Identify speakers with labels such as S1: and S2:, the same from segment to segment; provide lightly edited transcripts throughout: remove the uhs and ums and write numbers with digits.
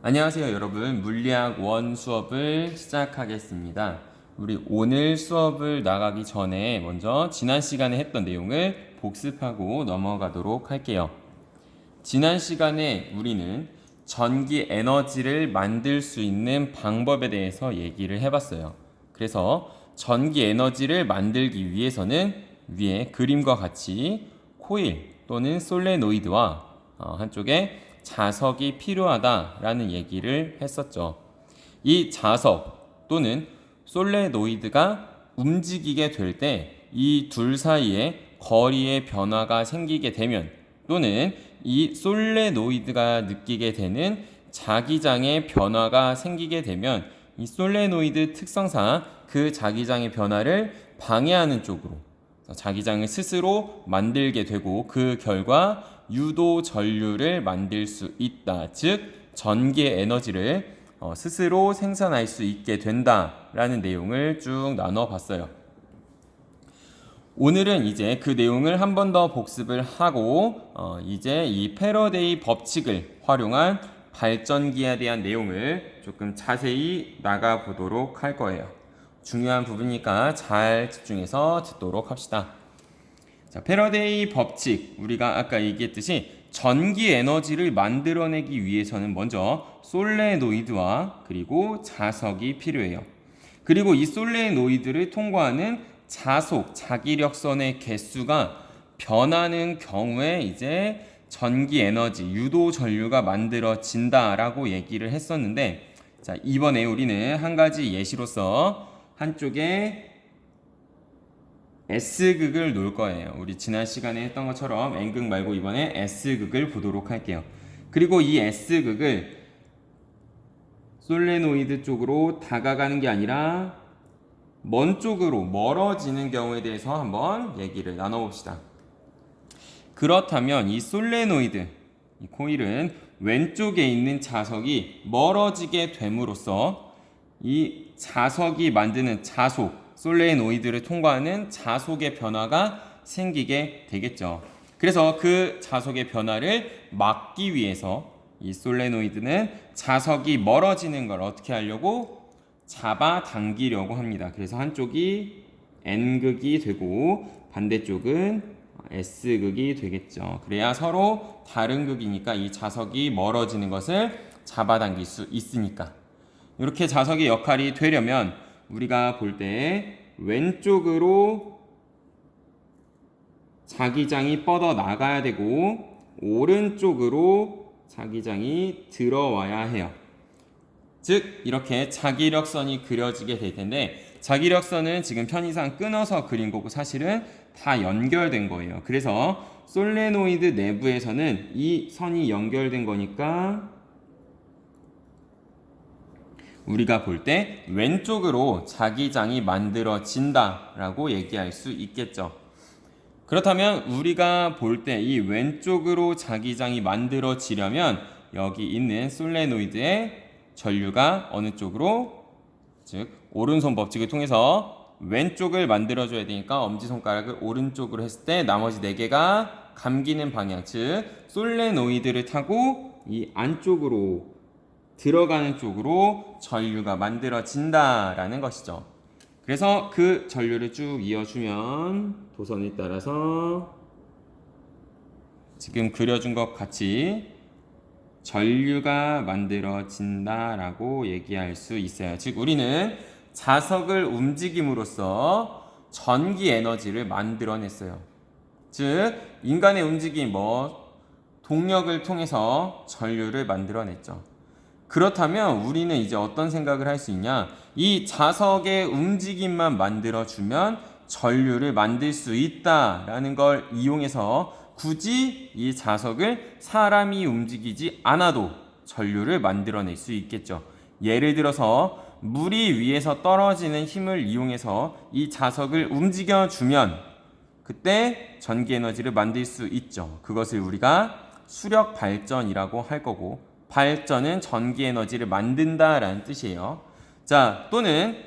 S1: 안녕하세요 여러분, 물리학 1 수업을 시작하겠습니다. 우리 오늘 수업을 나가기 전에 먼저 지난 시간에 했던 내용을 복습하고 넘어가도록 할게요. 지난 시간에 우리는 전기 에너지를 만들 수 있는 방법에 대해서 얘기를 해봤어요. 그래서 전기 에너지를 만들기 위해서는 위에 그림과 같이 코일 또는 솔레노이드와 한쪽에 자석이 필요하다라는 얘기를 했었죠. 이 자석 또는 솔레노이드가 움직이게 될 때 이 둘 사이에 거리의 변화가 생기게 되면, 또는 이 솔레노이드가 느끼게 되는 자기장의 변화가 생기게 되면, 이 솔레노이드 특성상 그 자기장의 변화를 방해하는 쪽으로 자기장을 스스로 만들게 되고, 그 결과 유도 전류를 만들 수 있다. 즉 전기의 에너지를 스스로 생산할 수 있게 된다라는 내용을 쭉 나눠봤어요. 오늘은 이제 그 내용을 한 번 더 복습을 하고 이제 이 패러데이 법칙을 활용한 발전기에 대한 내용을 조금 자세히 나가보도록 할 거예요. 중요한 부분이니까 잘 집중해서 듣도록 합시다. 자, 패러데이 법칙, 우리가 아까 얘기했듯이 전기 에너지를 만들어내기 위해서는 먼저 솔레노이드와 그리고 자석이 필요해요. 그리고 이 솔레노이드를 통과하는 자속, 자기력선의 개수가 변하는 경우에 이제 전기 에너지, 유도 전류가 만들어진다라고 얘기를 했었는데, 자, 이번에 우리는 한 가지 예시로서 한쪽에 S극을 놓을 거예요. 우리 지난 시간에 했던 것처럼 N극 말고 이번에 S극을 보도록 할게요. 그리고 이 S극을 솔레노이드 쪽으로 다가가는 게 아니라 먼 쪽으로 멀어지는 경우에 대해서 한번 얘기를 나눠봅시다. 그렇다면 이 솔레노이드, 이 코일은 왼쪽에 있는 자석이 멀어지게 됨으로써 이 자석이 만드는 자속, 솔레노이드를 통과하는 자속의 변화가 생기게 되겠죠. 그래서 그 자속의 변화를 막기 위해서 이 솔레노이드는 자석이 멀어지는 걸 어떻게 하려고 잡아당기려고 합니다. 그래서 한쪽이 N극이 되고 반대쪽은 S극이 되겠죠. 그래야 서로 다른 극이니까 이 자석이 멀어지는 것을 잡아당길 수 있으니까. 이렇게 자석의 역할이 되려면 우리가 볼 때 왼쪽으로 자기장이 뻗어 나가야 되고 오른쪽으로 자기장이 들어와야 해요. 즉 이렇게 자기력선이 그려지게 될 텐데, 자기력선은 지금 편의상 끊어서 그린 거고 사실은 다 연결된 거예요. 그래서 솔레노이드 내부에서는 이 선이 연결된 거니까 우리가 볼 때 왼쪽으로 자기장이 만들어진다라고 얘기할 수 있겠죠. 그렇다면 우리가 볼 때 이 왼쪽으로 자기장이 만들어지려면 여기 있는 솔레노이드의 전류가 어느 쪽으로, 즉 오른손 법칙을 통해서 왼쪽을 만들어줘야 되니까 엄지손가락을 오른쪽으로 했을 때 나머지 4개가 감기는 방향, 즉 솔레노이드를 타고 이 안쪽으로 들어가는 쪽으로 전류가 만들어진다라는 것이죠. 그래서 그 전류를 쭉 이어주면 도선에 따라서 지금 그려준 것 같이 전류가 만들어진다라고 얘기할 수 있어요. 즉 우리는 자석을 움직임으로써 전기 에너지를 만들어냈어요. 즉 인간의 움직임, 동력을 통해서 전류를 만들어냈죠. 그렇다면 우리는 이제 어떤 생각을 할 수 있냐? 이 자석의 움직임만 만들어주면 전류를 만들 수 있다라는 걸 이용해서 굳이 이 자석을 사람이 움직이지 않아도 전류를 만들어낼 수 있겠죠. 예를 들어서 물이 위에서 떨어지는 힘을 이용해서 이 자석을 움직여주면 그때 전기 에너지를 만들 수 있죠. 그것을 우리가 수력 발전이라고 할 거고, 발전은 전기 에너지를 만든다라는 뜻이에요. 자, 또는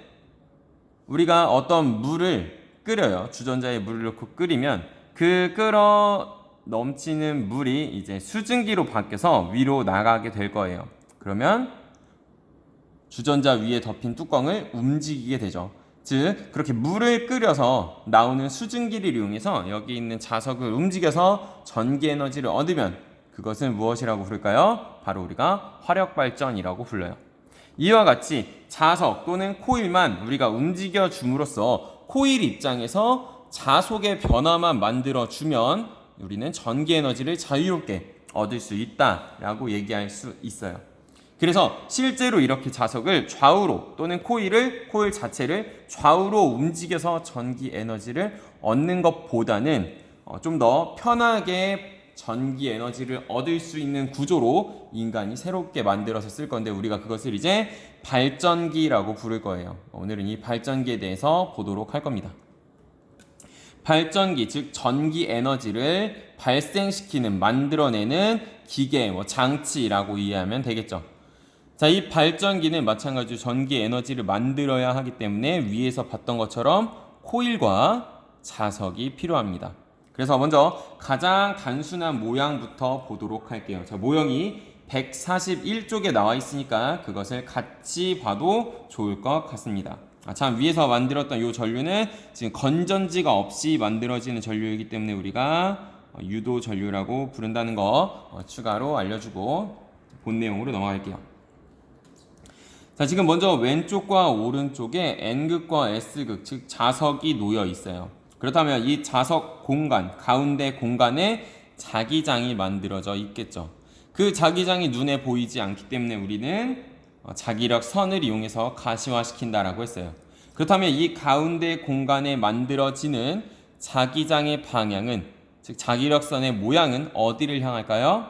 S1: 우리가 어떤 물을 끓여요. 주전자에 물을 넣고 끓이면 그 끓어 넘치는 물이 이제 수증기로 바뀌어서 위로 나가게 될 거예요. 그러면 주전자 위에 덮인 뚜껑을 움직이게 되죠. 즉 그렇게 물을 끓여서 나오는 수증기를 이용해서 여기 있는 자석을 움직여서 전기 에너지를 얻으면 그것을 무엇이라고 부를까요? 바로 우리가 화력발전이라고 불러요. 이와 같이 자석 또는 코일만 우리가 움직여 줌으로써 코일 입장에서 자속의 변화만 만들어 주면 우리는 전기 에너지를 자유롭게 얻을 수 있다라고 얘기할 수 있어요. 그래서 실제로 이렇게 자석을 좌우로 또는 코일 자체를 좌우로 움직여서 전기 에너지를 얻는 것보다는 좀 더 편하게 전기 에너지를 얻을 수 있는 구조로 인간이 새롭게 만들어서 쓸 건데 우리가 그것을 이제 발전기라고 부를 거예요. 오늘은 이 발전기에 대해서 보도록 할 겁니다. 발전기, 즉 전기 에너지를 발생시키는, 만들어내는 기계, 장치라고 이해하면 되겠죠. 자, 이 발전기는 마찬가지로 전기 에너지를 만들어야 하기 때문에 위에서 봤던 것처럼 코일과 자석이 필요합니다. 그래서 먼저 가장 단순한 모양부터 보도록 할게요. 자, 모형이 141쪽에 나와 있으니까 그것을 같이 봐도 좋을 것 같습니다. 참, 위에서 만들었던 이 전류는 지금 건전지가 없이 만들어지는 전류이기 때문에 우리가 유도 전류라고 부른다는 거 추가로 알려주고 본 내용으로 넘어갈게요. 자, 지금 먼저 왼쪽과 오른쪽에 N극과 S극, 즉 자석이 놓여 있어요. 그렇다면 이 자석 공간, 가운데 공간에 자기장이 만들어져 있겠죠. 그 자기장이 눈에 보이지 않기 때문에 우리는 자기력 선을 이용해서 가시화시킨다라고 했어요. 그렇다면 이 가운데 공간에 만들어지는 자기장의 방향은, 즉 자기력선의 모양은 어디를 향할까요?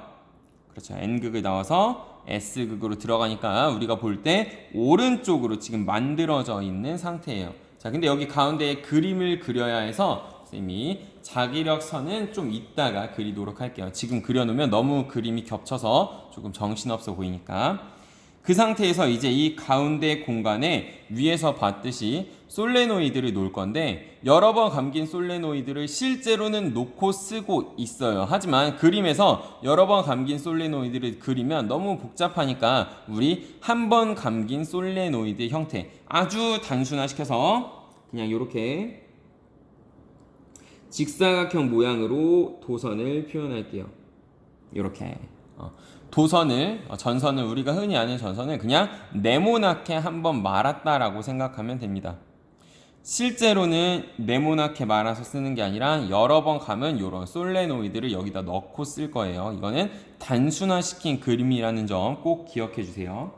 S1: 그렇죠. N극을 나와서 S극으로 들어가니까 우리가 볼 때 오른쪽으로 지금 만들어져 있는 상태예요. 자, 근데 여기 가운데에 그림을 그려야 해서 선생님이 자기력선은 좀 이따가 그리도록 할게요. 지금 그려놓으면 너무 그림이 겹쳐서 조금 정신없어 보이니까. 그 상태에서 이제 이 가운데 공간에 위에서 봤듯이 솔레노이드를 놓을 건데 여러 번 감긴 솔레노이드를 실제로는 놓고 쓰고 있어요. 하지만 그림에서 여러 번 감긴 솔레노이드를 그리면 너무 복잡하니까 우리 한 번 감긴 솔레노이드 형태 아주 단순화시켜서 그냥 이렇게 직사각형 모양으로 도선을 표현할게요. 이렇게 전선을 우리가 흔히 아는 전선을 그냥 네모나게 한번 말았다라고 생각하면 됩니다. 실제로는 네모나게 말아서 쓰는 게 아니라 여러 번 감은 이런 솔레노이드를 여기다 넣고 쓸 거예요. 이거는 단순화시킨 그림이라는 점 꼭 기억해 주세요.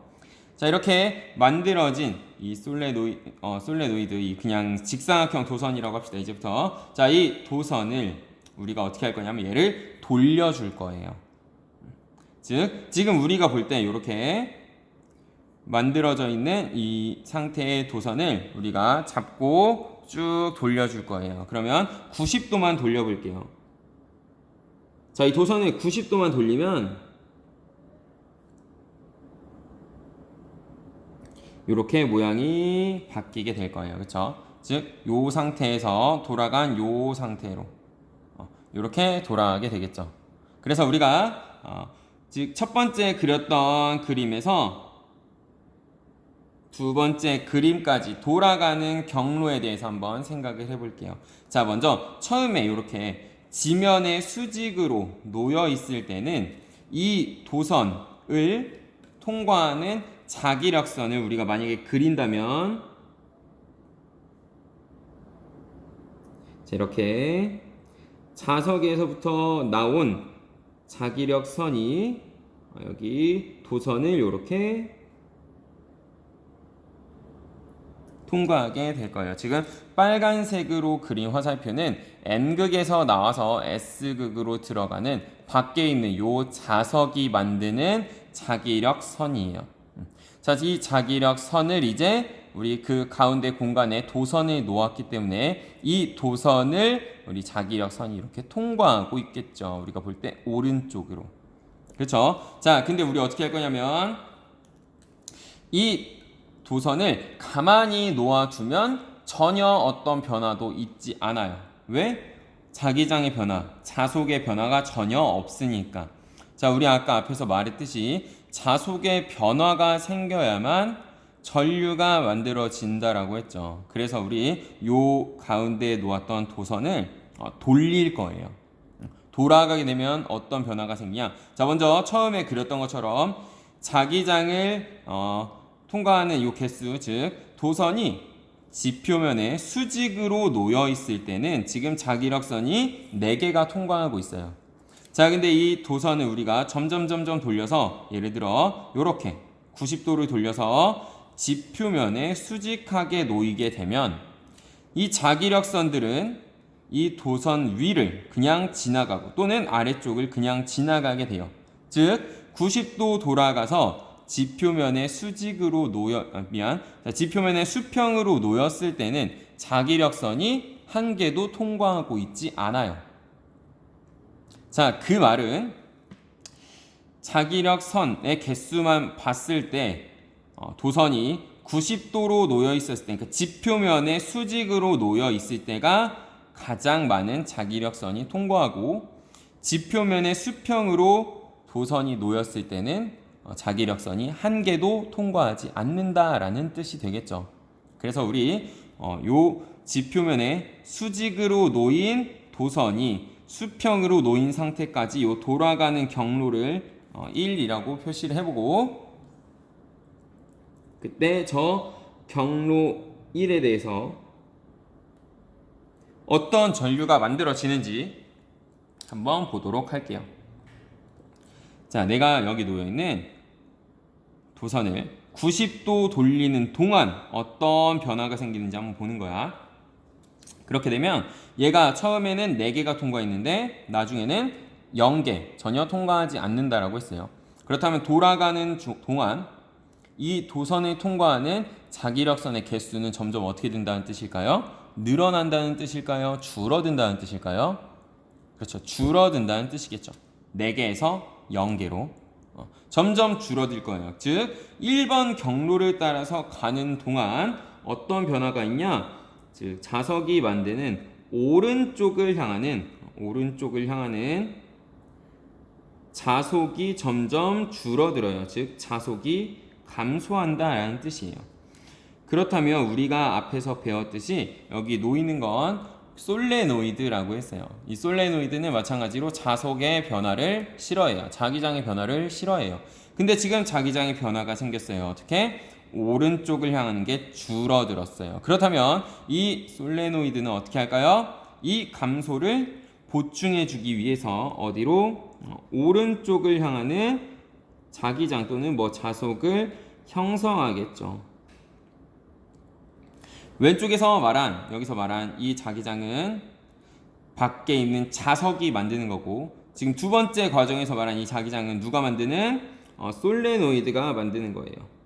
S1: 자, 이렇게 만들어진 이 솔레노이드, 이 그냥 직사각형 도선이라고 합시다. 이제부터 자, 이 도선을 우리가 어떻게 할 거냐면 얘를 돌려줄 거예요. 즉 지금 우리가 볼 때 이렇게 만들어져 있는 이 상태의 도선을 우리가 잡고 쭉 돌려줄 거예요. 그러면 90도만 돌려볼게요. 자, 이 도선을 90도만 돌리면 이렇게 모양이 바뀌게 될 거예요. 그렇죠? 즉 이 상태에서 돌아간 이 상태로 이렇게 돌아가게 되겠죠. 그래서 우리가 즉 첫 번째 그렸던 그림에서 두 번째 그림까지 돌아가는 경로에 대해서 한번 생각을 해볼게요. 자, 먼저 처음에 이렇게 지면에 수직으로 놓여 있을 때는 이 도선을 통과하는 자기력선을 우리가 만약에 그린다면 자, 이렇게 자석에서부터 나온 자기력선이 여기 도선을 이렇게 통과하게 될 거예요. 지금 빨간색으로 그린 화살표는 N극에서 나와서 S극으로 들어가는 밖에 있는 이 자석이 만드는 자기력선이에요. 자, 이 자기력선을 이제 우리 그 가운데 공간에 도선을 놓았기 때문에 이 도선을 우리 자기력선이 이렇게 통과하고 있겠죠. 우리가 볼 때 오른쪽으로. 그렇죠? 자, 근데 우리 어떻게 할 거냐면 이 도선을 가만히 놓아두면 전혀 어떤 변화도 있지 않아요. 왜? 자기장의 변화, 자속의 변화가 전혀 없으니까. 자, 우리 아까 앞에서 말했듯이 자속의 변화가 생겨야만 전류가 만들어진다라고 했죠. 그래서 우리 요 가운데에 놓았던 도선을 돌릴 거예요. 돌아가게 되면 어떤 변화가 생기냐? 자, 먼저 처음에 그렸던 것처럼 자기장을 통과하는 요 개수, 즉 도선이 지표면에 수직으로 놓여 있을 때는 지금 자기력선이 4개가 통과하고 있어요. 자, 근데 이 도선을 우리가 점점 돌려서 예를 들어 요렇게 90도를 돌려서 지표면에 수직하게 놓이게 되면 이 자기력선들은 이 도선 위를 그냥 지나가고 또는 아래쪽을 그냥 지나가게 돼요. 즉 90도 돌아가서 지표면에 수직으로 지표면에 수평으로 놓였을 때는 자기력선이 한 개도 통과하고 있지 않아요. 자, 그 말은 자기력선의 개수만 봤을 때 도선이 90도로 놓여 있었을 때, 그러니까 지표면에 수직으로 놓여 있을 때가 가장 많은 자기력선이 통과하고, 지표면에 수평으로 도선이 놓였을 때는 자기력선이 한 개도 통과하지 않는다라는 뜻이 되겠죠. 그래서 우리 요 지표면에 수직으로 놓인 도선이 수평으로 놓인 상태까지 요 돌아가는 경로를 1이라고 표시를 해보고, 그때 저 경로 1에 대해서 어떤 전류가 만들어지는지 한번 보도록 할게요. 자, 내가 여기 놓여있는 도선을 90도 돌리는 동안 어떤 변화가 생기는지 한번 보는 거야. 그렇게 되면 얘가 처음에는 4개가 통과했는데 나중에는 0개 전혀 통과하지 않는다라고 했어요. 그렇다면 돌아가는 동안 이 도선을 통과하는 자기력선의 개수는 점점 어떻게 된다는 뜻일까요? 늘어난다는 뜻일까요? 줄어든다는 뜻일까요? 그렇죠. 줄어든다는 뜻이겠죠. 4개에서 0개로 점점 줄어들 거예요. 즉 1번 경로를 따라서 가는 동안 어떤 변화가 있냐? 즉 자석이 만드는 오른쪽을 향하는 자속이 점점 줄어들어요. 즉 자속이 감소한다라는 뜻이에요. 그렇다면 우리가 앞에서 배웠듯이 여기 놓이는 건 솔레노이드라고 했어요. 이 솔레노이드는 마찬가지로 자속의 변화를 싫어해요. 자기장의 변화를 싫어해요. 근데 지금 자기장의 변화가 생겼어요. 어떻게? 오른쪽을 향하는 게 줄어들었어요. 그렇다면 이 솔레노이드는 어떻게 할까요? 이 감소를 보충해 주기 위해서 어디로? 오른쪽을 향하는 자기장 또는 자속을 형성하겠죠. 왼쪽에서 여기서 말한 이 자기장은 밖에 있는 자석이 만드는 거고, 지금 두 번째 과정에서 말한 이 자기장은 누가 만드는? 솔레노이드가 만드는 거예요.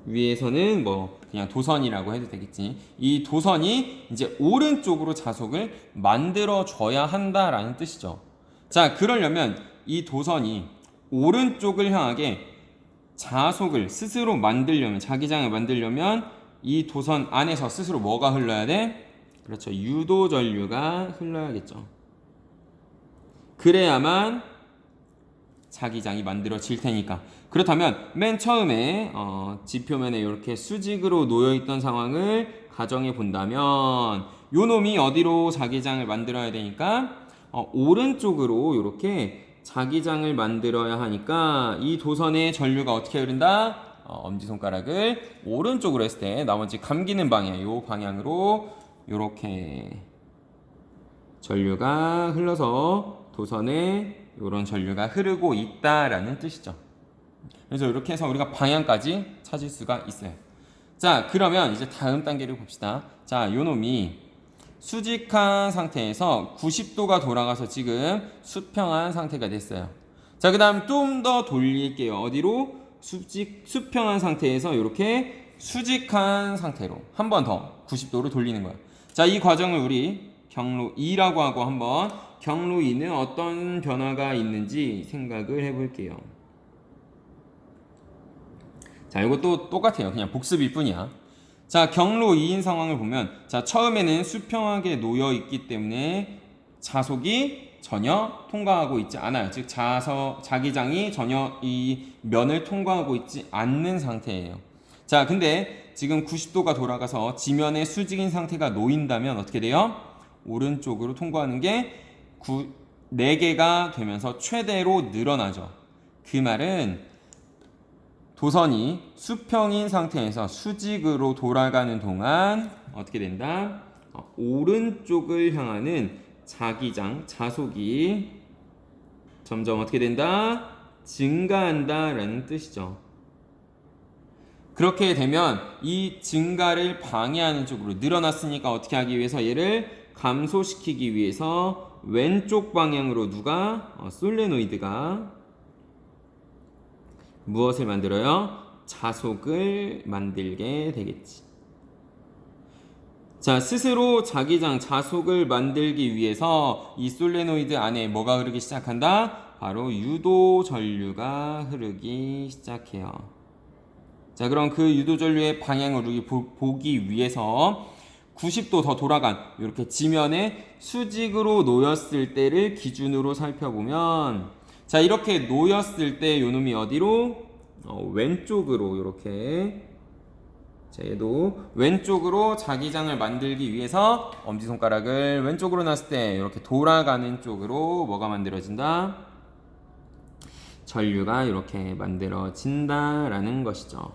S1: 위에서는 그냥 도선이라고 해도 되겠지. 이 도선이 이제 오른쪽으로 자속을 만들어 줘야 한다라는 뜻이죠. 자, 그러려면 이 도선이 오른쪽을 향하게 자속을 스스로 만들려면, 자기장을 만들려면 이 도선 안에서 스스로 뭐가 흘러야 돼? 그렇죠. 유도 전류가 흘러야겠죠. 그래야만 자기장이 만들어질 테니까. 그렇다면 맨 처음에 지표면에 이렇게 수직으로 놓여있던 상황을 가정해 본다면 요 놈이 어디로 자기장을 만들어야 되니까 오른쪽으로 이렇게 자기장을 만들어야 하니까 이 도선의 전류가 어떻게 흐른다? 엄지손가락을 오른쪽으로 했을 때 나머지 감기는 방향, 요 방향으로 이렇게 전류가 흘러서 도선에 이런 전류가 흐르고 있다라는 뜻이죠. 그래서 이렇게 해서 우리가 방향까지 찾을 수가 있어요. 자, 그러면 이제 다음 단계를 봅시다. 자, 요 놈이 수직한 상태에서 90도가 돌아가서 지금 수평한 상태가 됐어요. 자, 그 다음 좀 더 돌릴게요. 어디로? 수평한 상태에서 이렇게 수직한 상태로 한 번 더 90도로 돌리는 거예요. 자, 이 과정을 우리 경로 2라고 하고 한번 경로 2는 어떤 변화가 있는지 생각을 해볼게요. 자, 이것도 똑같아요. 그냥 복습일 뿐이야. 자, 경로 2인 상황을 보면, 자, 처음에는 수평하게 놓여 있기 때문에 자속이 전혀 통과하고 있지 않아요. 즉 자기장이 전혀 이 면을 통과하고 있지 않는 상태예요. 자, 근데 지금 90도가 돌아가서 지면에 수직인 상태가 놓인다면 어떻게 돼요? 오른쪽으로 통과하는 게 4개가 되면서 최대로 늘어나죠. 그 말은 도선이 수평인 상태에서 수직으로 돌아가는 동안 어떻게 된다? 오른쪽을 향하는 자기장, 자속이 점점 어떻게 된다? 증가한다 라는 뜻이죠. 그렇게 되면 이 증가를 방해하는 쪽으로 늘어났으니까 어떻게 하기 위해서 얘를 감소시키기 위해서 왼쪽 방향으로 누가? 솔레노이드가 무엇을 만들어요? 자속을 만들게 되겠지. 자, 스스로 자기장 자속을 만들기 위해서 이 솔레노이드 안에 뭐가 흐르기 시작한다? 바로 유도 전류가 흐르기 시작해요. 자, 그럼 그 유도 전류의 방향을 우리 보기 위해서 90도 더 돌아간 이렇게 지면에 수직으로 놓였을 때를 기준으로 살펴보면, 자, 이렇게 놓였을 때 요놈이 어디로? 왼쪽으로 이렇게. 자, 얘도 왼쪽으로 자기장을 만들기 위해서 엄지손가락을 왼쪽으로 놨을 때 이렇게 돌아가는 쪽으로 뭐가 만들어진다? 전류가 이렇게 만들어진다라는 것이죠.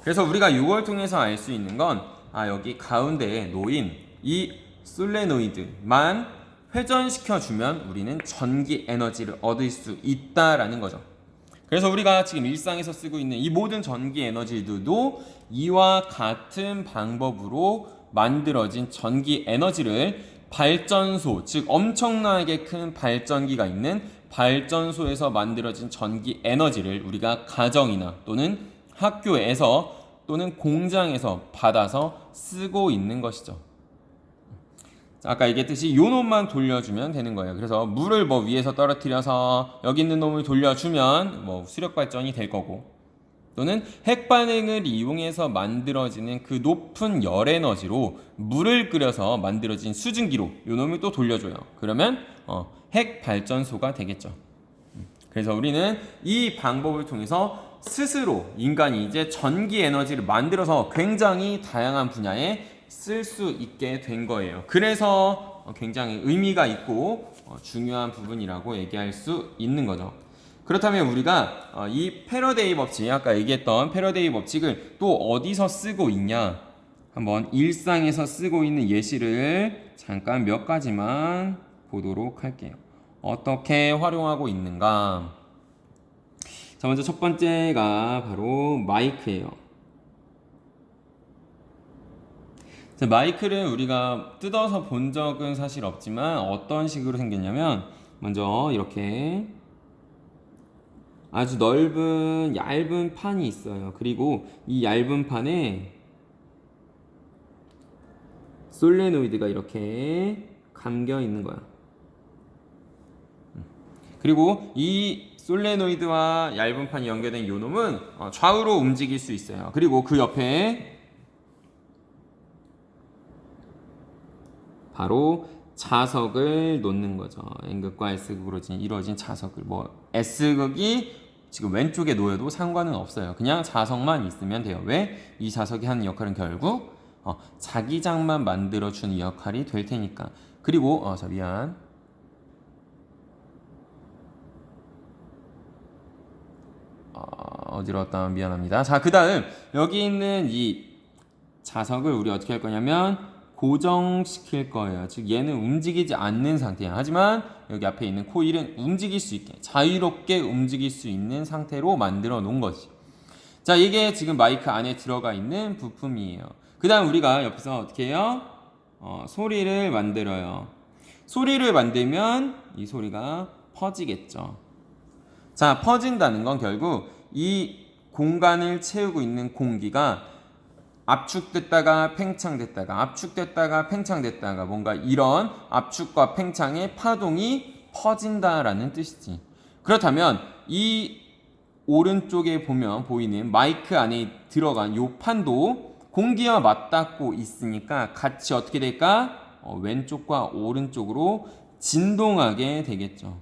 S1: 그래서 우리가 이걸 통해서 알 수 있는 건 여기 가운데에 놓인 이 솔레노이드만 회전시켜주면 우리는 전기 에너지를 얻을 수 있다라는 거죠. 그래서 우리가 지금 일상에서 쓰고 있는 이 모든 전기 에너지들도 이와 같은 방법으로 만들어진 전기 에너지를 발전소, 즉 엄청나게 큰 발전기가 있는 발전소에서 만들어진 전기 에너지를 우리가 가정이나 또는 학교에서 또는 공장에서 받아서 쓰고 있는 것이죠. 아까 얘기했듯이 요 놈만 돌려주면 되는 거예요. 그래서 물을 위에서 떨어뜨려서 여기 있는 놈을 돌려주면 수력 발전이 될 거고, 또는 핵 반응을 이용해서 만들어지는 그 높은 열 에너지로 물을 끓여서 만들어진 수증기로 요 놈을 또 돌려줘요. 그러면 핵 발전소가 되겠죠. 그래서 우리는 이 방법을 통해서 스스로 인간이 이제 전기 에너지를 만들어서 굉장히 다양한 분야에 쓸 수 있게 된 거예요. 그래서 굉장히 의미가 있고 중요한 부분이라고 얘기할 수 있는 거죠. 그렇다면 우리가 이 패러데이 법칙, 아까 얘기했던 패러데이 법칙을 또 어디서 쓰고 있냐? 한번 일상에서 쓰고 있는 예시를 잠깐 몇 가지만 보도록 할게요. 어떻게 활용하고 있는가? 자, 먼저 첫 번째가 바로 마이크예요. 자, 마이크를 우리가 뜯어서 본 적은 사실 없지만 어떤 식으로 생겼냐면, 먼저 이렇게 아주 넓은 얇은 판이 있어요. 그리고 이 얇은 판에 솔레노이드가 이렇게 감겨 있는 거야. 그리고 이 솔레노이드와 얇은 판이 연결된 요 놈은 좌우로 움직일 수 있어요. 그리고 그 옆에 바로 자석을 놓는 거죠. N극과 S극으로 이루어진 자석을, S극이 지금 왼쪽에 놓여도 상관은 없어요. 그냥 자석만 있으면 돼요. 왜? 이 자석이 하는 역할은 결국 자기장만 만들어주는 역할이 될 테니까. 그리고 미안. 어지러웠다. 미안합니다. 자, 그 다음 여기 있는 이 자석을 우리 어떻게 할 거냐면 고정시킬 거예요. 즉 얘는 움직이지 않는 상태야. 하지만 여기 앞에 있는 코일은 움직일 수 있게, 자유롭게 움직일 수 있는 상태로 만들어 놓은 거지. 자, 이게 지금 마이크 안에 들어가 있는 부품이에요. 그 다음 우리가 옆에서 어떻게 해요? 소리를 만들어요. 소리를 만들면 이 소리가 퍼지겠죠. 자, 퍼진다는 건 결국 이 공간을 채우고 있는 공기가 압축됐다가 팽창됐다가 압축됐다가 팽창됐다가 뭔가 이런 압축과 팽창의 파동이 퍼진다라는 뜻이지. 그렇다면 이 오른쪽에 보면 보이는 마이크 안에 들어간 요 판도 공기와 맞닿고 있으니까 같이 어떻게 될까? 왼쪽과 오른쪽으로 진동하게 되겠죠.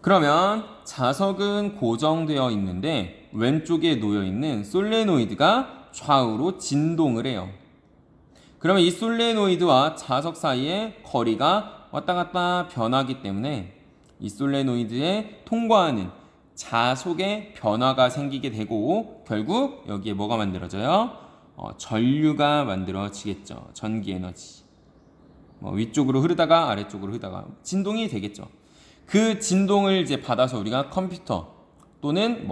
S1: 그러면 자석은 고정되어 있는데 왼쪽에 놓여 있는 솔레노이드가 좌우로 진동을 해요. 그러면 이 솔레노이드와 자석 사이의 거리가 왔다 갔다 변하기 때문에 이 솔레노이드에 통과하는 자속의 변화가 생기게 되고 결국 여기에 뭐가 만들어져요? 전류가 만들어지겠죠. 전기 에너지. 위쪽으로 흐르다가 아래쪽으로 흐르다가 진동이 되겠죠. 그 진동을 이제 받아서 우리가 컴퓨터 또는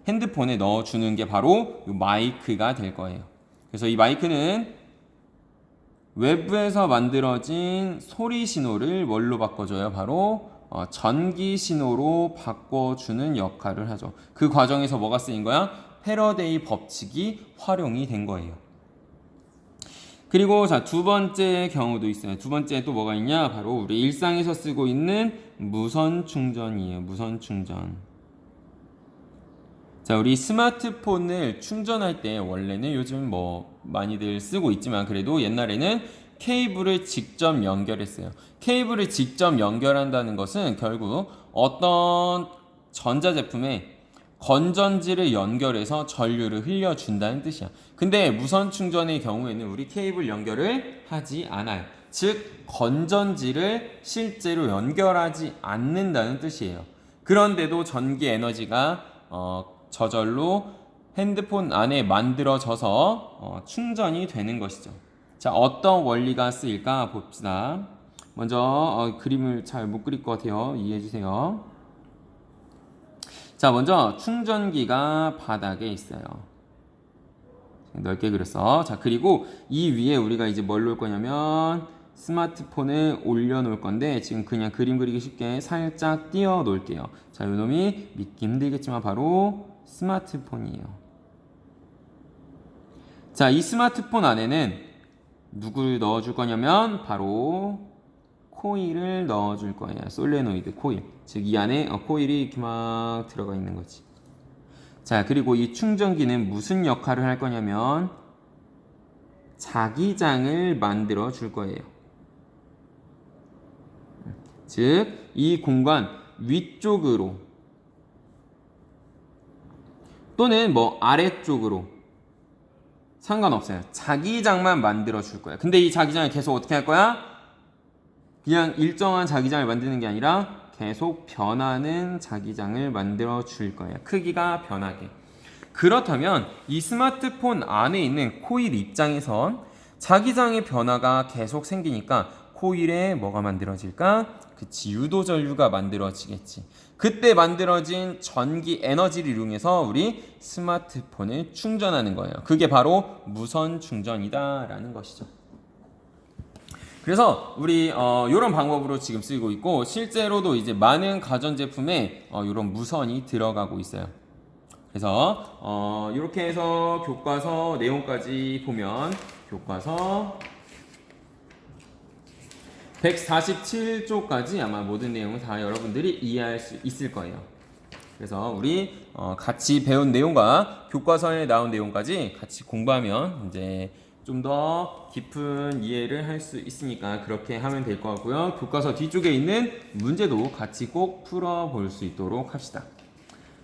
S1: 핸드폰에 넣어주는 게 바로 이 마이크가 될 거예요. 그래서 이 마이크는 외부에서 만들어진 소리 신호를 뭘로 바꿔줘요? 바로 전기 신호로 바꿔주는 역할을 하죠. 그 과정에서 뭐가 쓰인 거야? 패러데이 법칙이 활용이 된 거예요. 그리고 자, 두 번째 경우도 있어요. 두 번째 또 뭐가 있냐? 바로 우리 일상에서 쓰고 있는 무선 충전이에요. 무선 충전. 자, 우리 스마트폰을 충전할 때 원래는 요즘 많이들 쓰고 있지만 그래도 옛날에는 케이블을 직접 연결했어요. 케이블을 직접 연결한다는 것은 결국 어떤 전자제품에 건전지를 연결해서 전류를 흘려준다는 뜻이야. 근데 무선 충전의 경우에는 우리 케이블 연결을 하지 않아요. 즉 건전지를 실제로 연결하지 않는다는 뜻이에요. 그런데도 전기 에너지가 저절로 핸드폰 안에 만들어져서 충전이 되는 것이죠. 자, 어떤 원리가 쓰일까 봅시다. 먼저 그림을 잘 못 그릴 것 같아요. 이해해 주세요. 자, 먼저 충전기가 바닥에 있어요. 넓게 그렸어. 자, 그리고 이 위에 우리가 이제 뭘 놓을 거냐면 스마트폰을 올려놓을 건데 지금 그냥 그림 그리기 쉽게 살짝 띄워 놓을게요. 자, 이 놈이 믿기 힘들겠지만 바로 스마트폰이에요. 자, 이 스마트폰 안에는 누구를 넣어줄 거냐면 바로 코일을 넣어줄 거예요. 솔레노이드 코일. 즉 이 안에 코일이 이렇게 막 들어가 있는 거지. 자, 그리고 이 충전기는 무슨 역할을 할 거냐면 자기장을 만들어 줄 거예요. 즉 이 공간 위쪽으로 또는 아래쪽으로 상관없어요. 자기장만 만들어 줄 거야. 근데 이 자기장을 계속 어떻게 할 거야? 그냥 일정한 자기장을 만드는 게 아니라 계속 변하는 자기장을 만들어 줄 거예요. 크기가 변하게. 그렇다면 이 스마트폰 안에 있는 코일 입장에선 자기장의 변화가 계속 생기니까 코일에 뭐가 만들어질까? 그치, 유도전류가 만들어지겠지. 그때 만들어진 전기 에너지를 이용해서 우리 스마트폰을 충전하는 거예요. 그게 바로 무선 충전이다라는 것이죠. 그래서 우리 이런 방법으로 지금 쓰이고 있고 실제로도 이제 많은 가전제품에 이런 무선이 들어가고 있어요. 그래서 이렇게 해서 교과서 내용까지 보면 교과서 147쪽까지 아마 모든 내용을 다 여러분들이 이해할 수 있을 거예요. 그래서 우리 같이 배운 내용과 교과서에 나온 내용까지 같이 공부하면 이제 좀 더 깊은 이해를 할 수 있으니까 그렇게 하면 될 것 같고요. 교과서 뒤쪽에 있는 문제도 같이 꼭 풀어볼 수 있도록 합시다.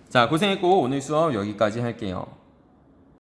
S1: 자, 고생했고 오늘 수업 여기까지 할게요.